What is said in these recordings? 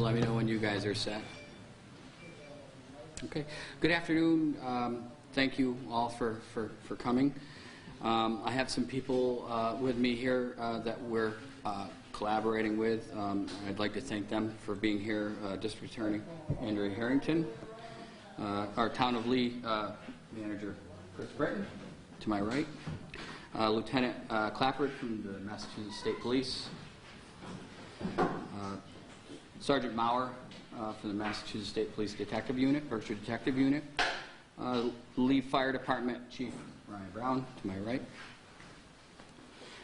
let me know when you guys are set. Okay. Good afternoon. Thank you all for coming. I have some people with me here that we're collaborating with. I'd like to thank them for being here. District Attorney Andrea Harrington, our Town of Lee Manager Chris Britton, to my right, Lieutenant Clappert from the Massachusetts State Police, Sergeant Maurer from the Massachusetts State Police Detective Unit, Berkshire Detective Unit, Lee Fire Department Chief Ryan Brown, to my right,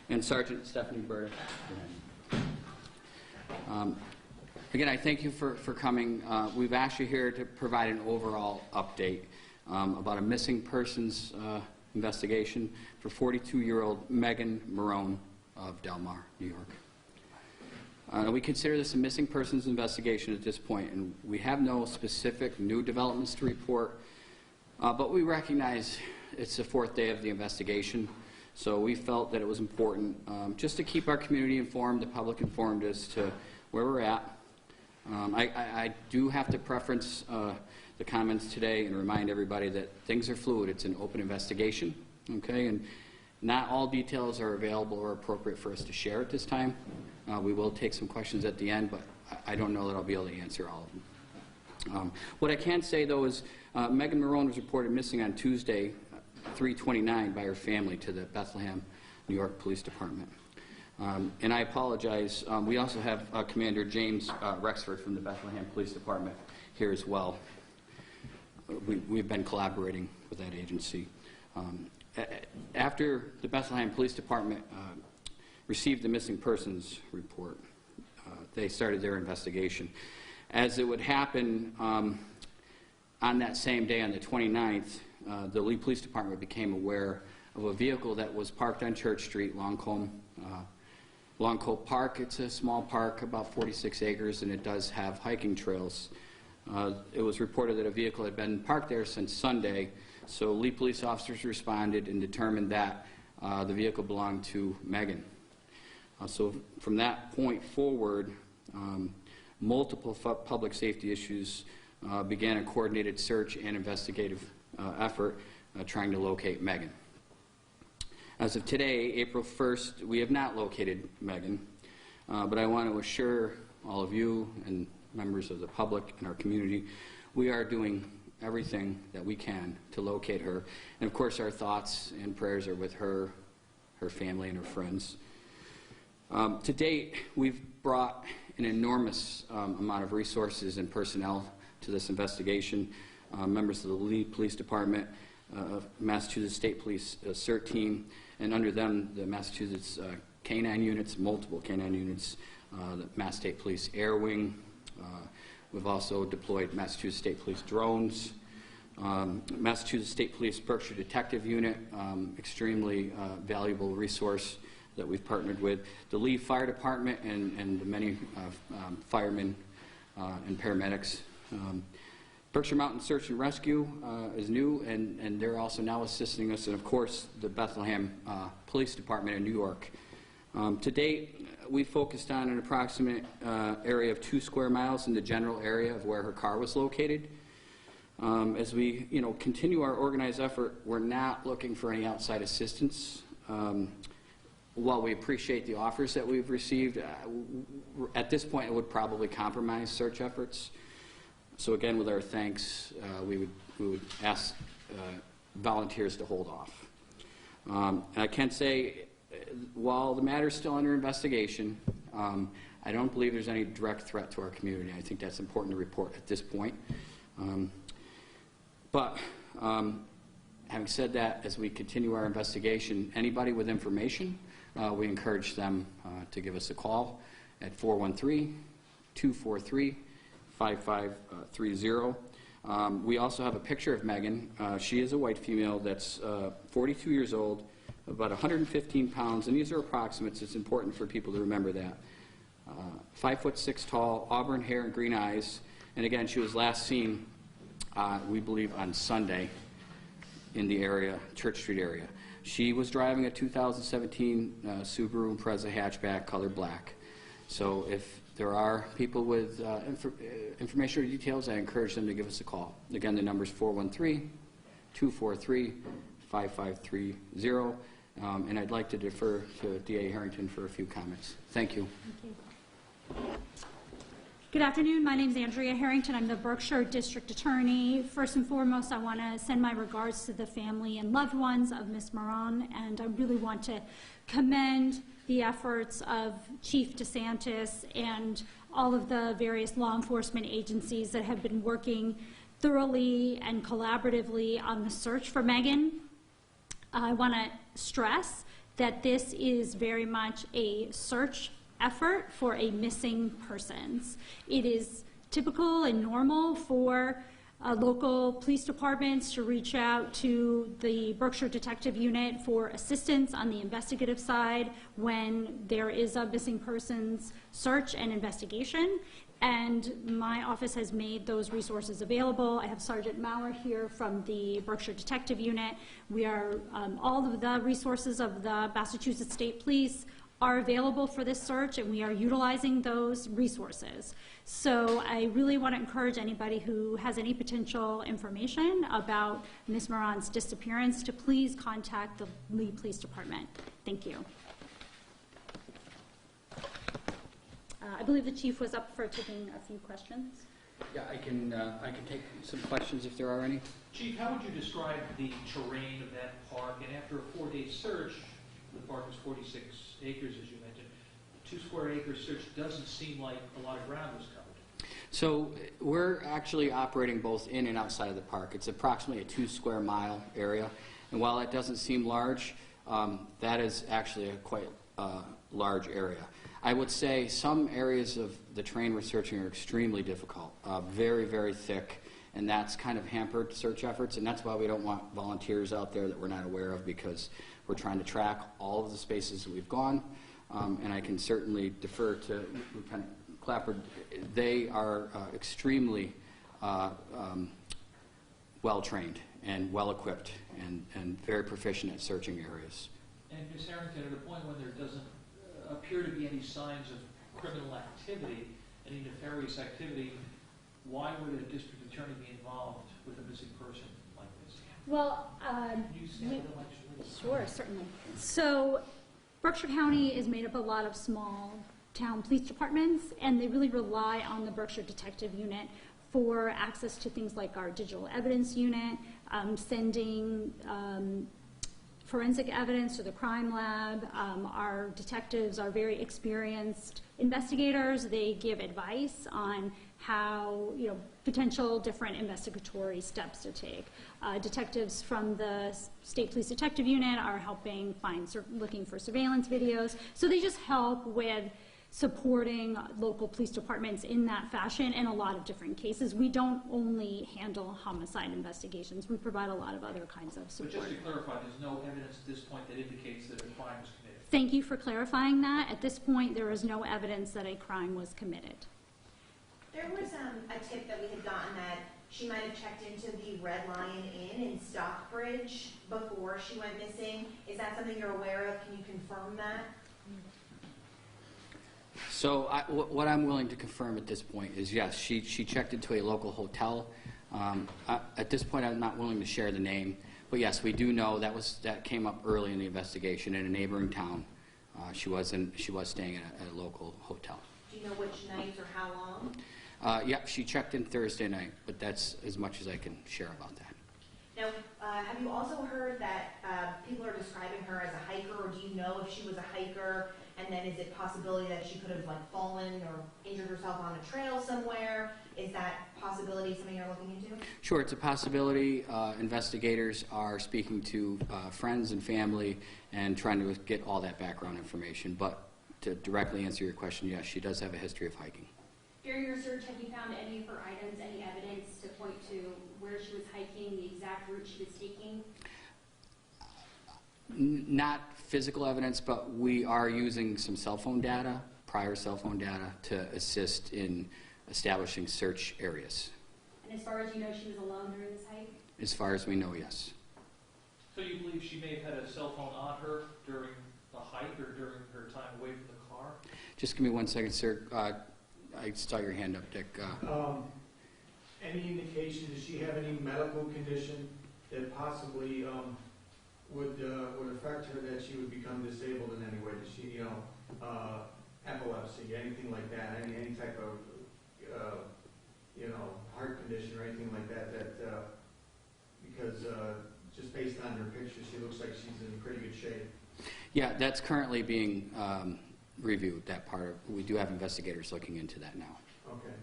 and Sergeant Stephanie Burdick. Again, I thank you for coming. We've asked you here to provide an overall update about a missing persons investigation for 42-year-old Megan Marone of Delmar, New York. We consider this a missing persons investigation at this point, and we have no specific new developments to report, but we recognize it's the fourth day of the investigation, so we felt that it was important just to keep our community informed, the public informed as to where we're at. I do have to preference the comments today and remind everybody that things are fluid. It's an open investigation, okay, and not all details are available or appropriate for us to share at this time. We will take some questions at the end, but I don't know that I'll be able to answer all of them. What I can say, though, is Megan Marone was reported missing on Tuesday, 3/29, by her family to the Bethlehem, New York Police Department. And I apologize. We also have Commander James Rexford from the Bethlehem Police Department here as well. We've been collaborating with that agency. After the Bethlehem Police Department received the missing persons report, they started their investigation. As it would happen on that same day, on the 29th, the Lee Police Department became aware of a vehicle that was parked on Church Street, Longcombe Park. It's a small park, about 46 acres, and it does have hiking trails. It was reported that a vehicle had been parked there since Sunday, so Lee police officers responded and determined that the vehicle belonged to Megan. So from that point forward, multiple public safety issues began a coordinated search and investigative effort trying to locate Megan. As of today, April 1st, we have not located Megan, but I want to assure all of you and members of the public and our community, we are doing everything that we can to locate her. And of course, our thoughts and prayers are with her, her family, and her friends. To date, we've brought an enormous amount of resources and personnel to this investigation. Members of the Lee Police Department, Massachusetts State Police CERT team, and under them the Massachusetts K-9 units, multiple K-9 units, the Mass State Police Air Wing. We've also deployed Massachusetts State Police drones, Massachusetts State Police Berkshire Detective Unit, extremely valuable resource that we've partnered with, the Lee Fire Department and the many firemen and paramedics. Berkshire Mountain Search and Rescue is new, and they're also now assisting us, and of course the Bethlehem Police Department in New York. To date, we focused on an approximate area of 2 square miles in the general area of where her car was located. As we continue our organized effort, we're not looking for any outside assistance. While we appreciate the offers that we've received, at this point it would probably compromise search efforts. So again, with our thanks, we would ask volunteers to hold off. And I can say, while the matter is still under investigation, I don't believe there's any direct threat to our community. I think that's important to report at this point. But having said that, as we continue our investigation, anybody with information, we encourage them to give us a call at 413-243-5530. We also have a picture of Megan. She is a white female that's 42 years old, about 115 pounds, and these are approximates. It's important for people to remember that. 5'6" tall, auburn hair and green eyes, and again, she was last seen, we believe, on Sunday in the area, Church Street area. She was driving a 2017 Subaru Impreza hatchback, color black. So if there are people with information or details, I encourage them to give us a call. Again, the number is 413-243-5530. And I'd like to defer to D.A. Harrington for a few comments. Thank you. Thank you. Good afternoon. My name is Andrea Harrington. I'm the Berkshire District Attorney. First and foremost, I want to send my regards to the family and loved ones of Ms. Moran, and I really want to commend the efforts of Chief DeSantis and all of the various law enforcement agencies that have been working thoroughly and collaboratively on the search for Megan. I want to stress that this is very much a search effort for a missing persons. It is typical and normal for local police departments to reach out to the Berkshire Detective Unit for assistance on the investigative side when there is a missing persons search and investigation. And my office has made those resources available. I have Sergeant Maurer here from the Berkshire Detective Unit. We are, all of the resources of the Massachusetts State Police are available for this search, and we are utilizing those resources. So I really want to encourage anybody who has any potential information about Ms. Moran's disappearance to please contact the Lee Police Department. Thank you. I believe the chief was up for taking a few questions. Yeah, I can take some questions if there are any. Chief, how would you describe the terrain of that park? And after a 4-day search, the park was 46 acres, as you mentioned. 2 square acre search doesn't seem like a lot of ground was covered. So we're actually operating both in and outside of the park. It's approximately a 2 square mile area. And while it doesn't seem large, that is actually a quite large area. I would say some areas of the terrain we're searching are extremely difficult, very, very thick, and that's kind of hampered search efforts, and that's why we don't want volunteers out there that we're not aware of, because we're trying to track all of the spaces that we've gone, and I can certainly defer to Lieutenant Clapper. They are extremely well-trained and well-equipped and very proficient at searching areas. And Ms. Harrington, at a point when there doesn't appear to be any signs of criminal activity, any nefarious activity, why would a district attorney be involved with a missing person like this? Well, Can you stand with them, actually? sure, certainly. So Berkshire County is made up of a lot of small town police departments, and they really rely on the Berkshire Detective Unit for access to things like our digital evidence unit, sending forensic evidence to the crime lab. Our detectives are very experienced investigators. They give advice on how, potential different investigatory steps to take. Detectives from the State Police Detective Unit are helping looking for surveillance videos. So they just help with supporting local police departments in that fashion in a lot of different cases. We don't only handle homicide investigations. We provide a lot of other kinds of support. But just to clarify, there's no evidence at this point that indicates that a crime was committed? Thank you for clarifying that. At this point, there is no evidence that a crime was committed. There was a tip that we had gotten that she might have checked into the Red Lion Inn in Stockbridge before she went missing. Is that something you're aware of? Can you confirm that? So what I'm willing to confirm at this point is, yes, she checked into a local hotel. At this point, I'm not willing to share the name, but yes, we do know that came up early in the investigation in a neighboring town. She was staying at a local hotel. Do you know which night or how long? Yeah, she checked in Thursday night, but that's as much as I can share about that. Now, have you also heard that people are describing her as a hiker, or do you know if she was a hiker? And then is it possibility that she could have fallen or injured herself on a trail somewhere? Is that possibility something you're looking into? Sure, it's a possibility. Investigators are speaking to friends and family and trying to get all that background information. But to directly answer your question, yes, she does have a history of hiking. During your search, have you found any of her items, any evidence to point to where she was hiking, the exact route she was taking? Not physical evidence, but we are using some cell phone data, prior cell phone data, to assist in establishing search areas. And as far as you know, she was alone during this hike? As far as we know, yes. So you believe she may have had a cell phone on her during the hike or during her time away from the car? Just give me 1 second, sir. I saw your hand up, Dick. Any indication, does she have any medical condition that possibly would affect her, that she would become disabled in any way? Does she, epilepsy, anything like that, any type of, heart condition or anything like that, because just based on her picture, she looks like she's in pretty good shape. Yeah, that's currently being reviewed, that part. We do have investigators looking into that now. Okay.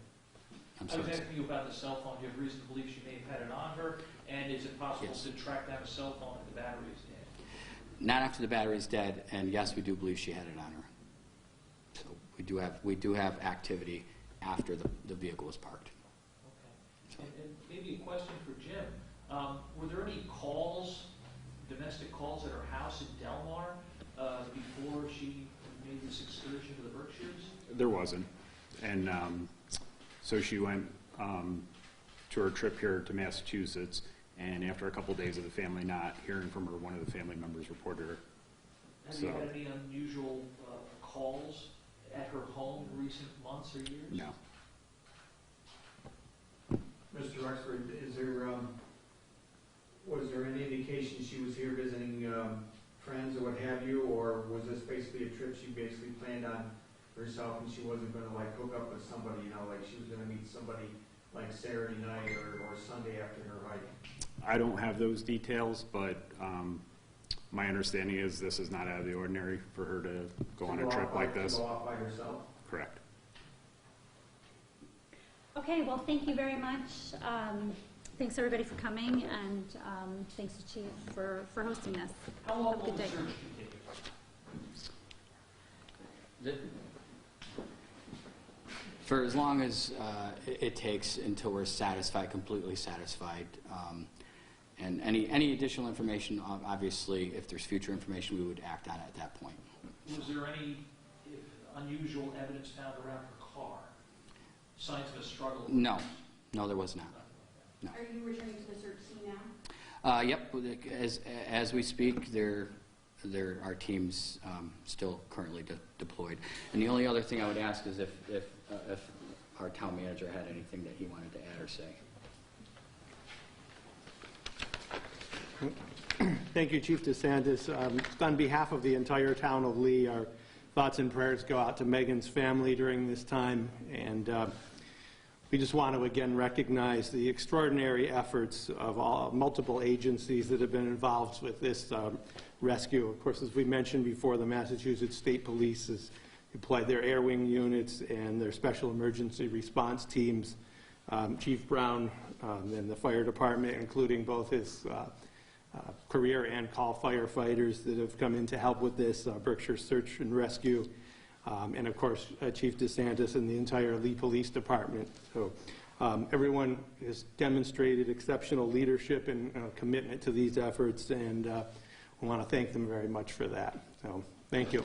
I'm I was sorry. asking you about the cell phone. Do you have reason to believe she may have had it on her? And is it possible Yes. to track down a cell phone if the battery is dead? Not after the battery's dead, and yes, we do believe she had it on her. So we do have activity after the vehicle was parked. Okay. And maybe a question for Jim. Were there any calls, domestic calls at her house in Delmar before she made this excursion to the Berkshires? There wasn't. And so she went to her trip here to Massachusetts, and after a couple days of the family not hearing from her, one of the family members reported her. Have you had any unusual calls at her home in recent months or years? No. Mr. Rexford, was there any indication she was here visiting friends or what have you, or was this basically a trip she basically planned on herself and she wasn't going to hook up with somebody, she was going to meet somebody Saturday night or Sunday after her hike? I don't have those details, but my understanding is this is not out of the ordinary for her to go on a trip like this. To go off by herself? Correct. Okay, well, thank you very much. Thanks, everybody, for coming, and thanks to Chief for hosting this. How long Have a will good the day. search continue? For as long as it takes until we're satisfied, completely satisfied. And any additional information, obviously, if there's future information, we would act on it at that point. Was there any unusual evidence found around her car? Signs of a struggle? No, there was not. No. Are you returning to the search scene now? Yep, as we speak, our team's still currently deployed. And the only other thing I would ask is if our town manager had anything that he wanted to add or say. Thank you, Chief DeSantis. On behalf of the entire town of Lee, our thoughts and prayers go out to Megan's family during this time, and we just want to again recognize the extraordinary efforts of multiple agencies that have been involved with this rescue. Of course, as we mentioned before, the Massachusetts State Police has deployed their air wing units and their special emergency response teams. Chief Brown and the fire department, including both his career and call firefighters that have come in to help with this, Berkshire Search and Rescue, and of course Chief DeSantis and the entire Lee Police Department. So everyone has demonstrated exceptional leadership and commitment to these efforts, and we want to thank them very much for that. So thank you.